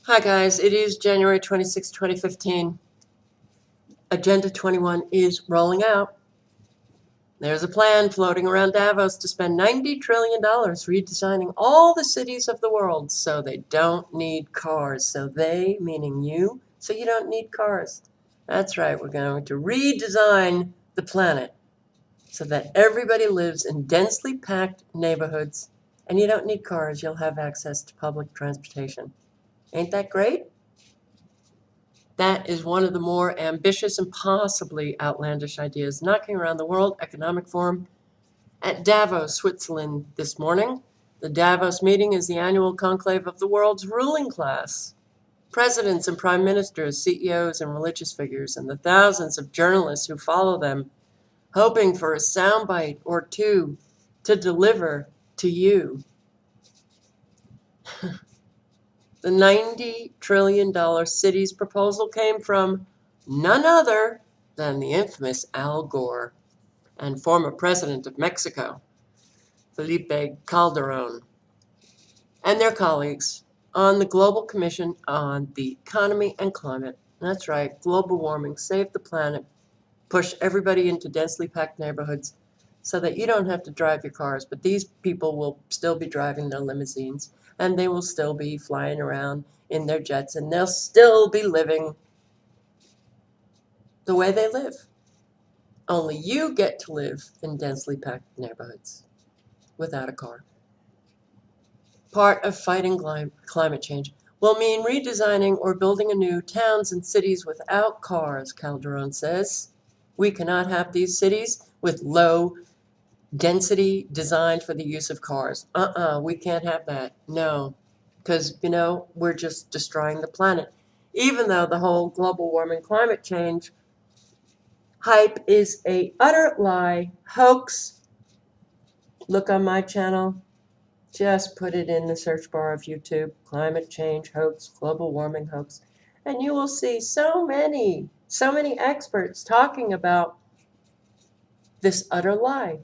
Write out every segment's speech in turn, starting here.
Hi guys, it is January 26, 2015. Agenda 21 is rolling out. There's a plan floating around Davos to spend $90 trillion redesigning all the cities of the world so they don't need cars. So they, meaning you, so you don't need cars. That's right, we're going to redesign the planet so that everybody lives in densely packed neighborhoods and you don't need cars, you'll have access to public transportation. Ain't that great? That is one of the more ambitious and possibly outlandish ideas knocking around the World Economic Forum at Davos, Switzerland this morning. The Davos meeting is the annual conclave of the world's ruling class. Presidents and prime ministers, CEOs and religious figures, and the thousands of journalists who follow them, hoping for a soundbite or two to deliver to you. The $90 trillion cities proposal came from none other than the infamous Al Gore and former president of Mexico, Felipe Calderon, and their colleagues on the Global Commission on the Economy and Climate. That's right, global warming, save the planet, push everybody into densely packed neighborhoods so that you don't have to drive your cars, but these people will still be driving their limousines and they will still be flying around in their jets and they'll still be living the way they live. Only you get to live in densely packed neighborhoods without a car. Part of fighting climate change will mean redesigning or building anew towns and cities without cars, Calderon says. We cannot have these cities with low density designed for the use of cars. We can't have that. No, because, we're just destroying the planet. Even though the whole global warming climate change hype is a utter lie, hoax. Look on my channel. Just put it in the search bar of YouTube, climate change hoax, global warming hoax, and you will see so many experts talking about this utter lie.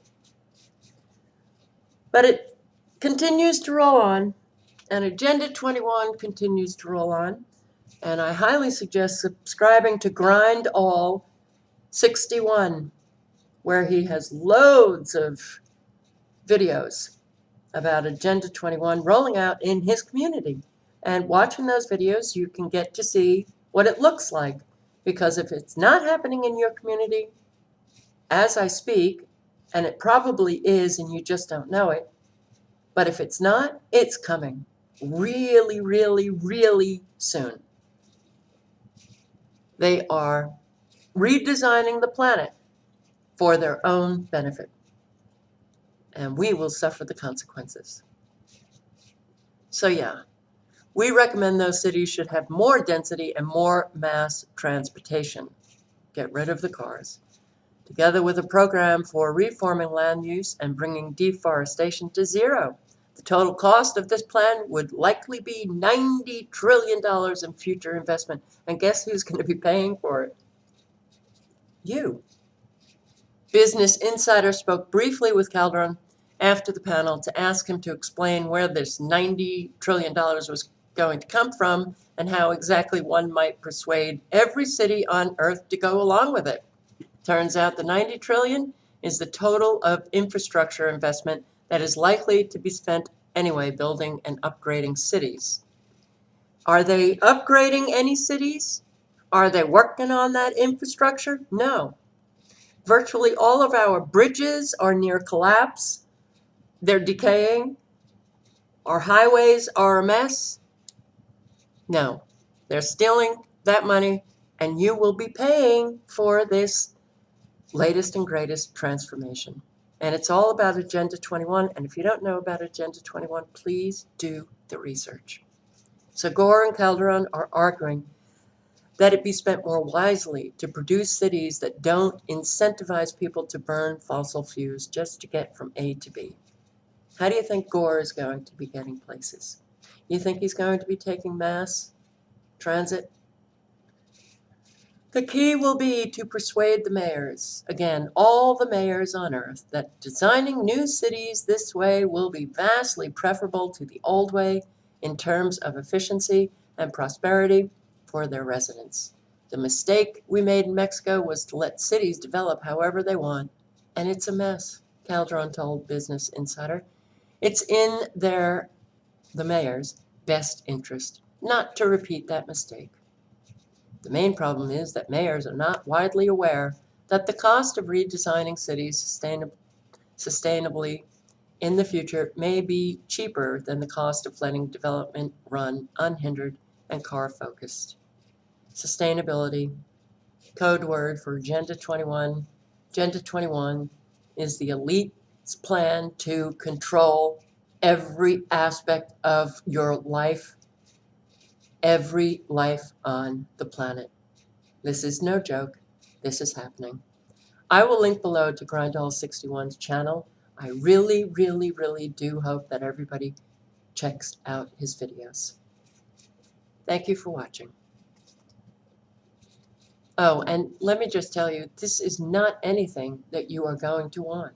But it continues to roll on, and Agenda 21 continues to roll on, and I highly suggest subscribing to Grind All 61, where he has loads of videos about Agenda 21 rolling out in his community. And watching those videos, you can get to see what it looks like. Because if it's not happening in your community as I speak, and it probably is and you just don't know it, but if it's not, it's coming really, really, really soon. They are redesigning the planet for their own benefit. And we will suffer the consequences. So yeah, we recommend those cities should have more density and more mass transportation. Get rid of the cars. Together with a program for reforming land use and bringing deforestation to zero. The total cost of this plan would likely be $90 trillion in future investment. And guess who's going to be paying for it? You. Business Insider spoke briefly with Calderon after the panel to ask him to explain where this $90 trillion was going to come from and how exactly one might persuade every city on Earth to go along with it. Turns out the $90 trillion is the total of infrastructure investment that is likely to be spent anyway building and upgrading cities. Are they upgrading any cities? Are they working on that infrastructure? No. Virtually all of our bridges are near collapse. They're decaying. Our highways are a mess. No, they're stealing that money, and you will be paying for this latest and greatest transformation. And it's all about Agenda 21. And if you don't know about Agenda 21, please do the research. So Gore and Calderon are arguing that it be spent more wisely to produce cities that don't incentivize people to burn fossil fuels just to get from A to B. How do you think Gore is going to be getting places? You think he's going to be taking mass transit? The key will be to persuade the mayors, again, all the mayors on Earth, that designing new cities this way will be vastly preferable to the old way in terms of efficiency and prosperity for their residents. The mistake we made in Mexico was to let cities develop however they want, and it's a mess, Calderon told Business Insider. It's in the mayor's, best interest not to repeat that mistake. The main problem is that mayors are not widely aware that the cost of redesigning cities sustainably in the future may be cheaper than the cost of letting development run unhindered and car-focused. Sustainability, code word for Agenda 21. Agenda 21 is the elite's plan to control every aspect of your life, every life on the planet. This is no joke. This is happening. I will link below to Grindall61's channel. I really, really, really do hope that everybody checks out his videos. Thank you for watching. Oh, and let me just tell you, this is not anything that you are going to want.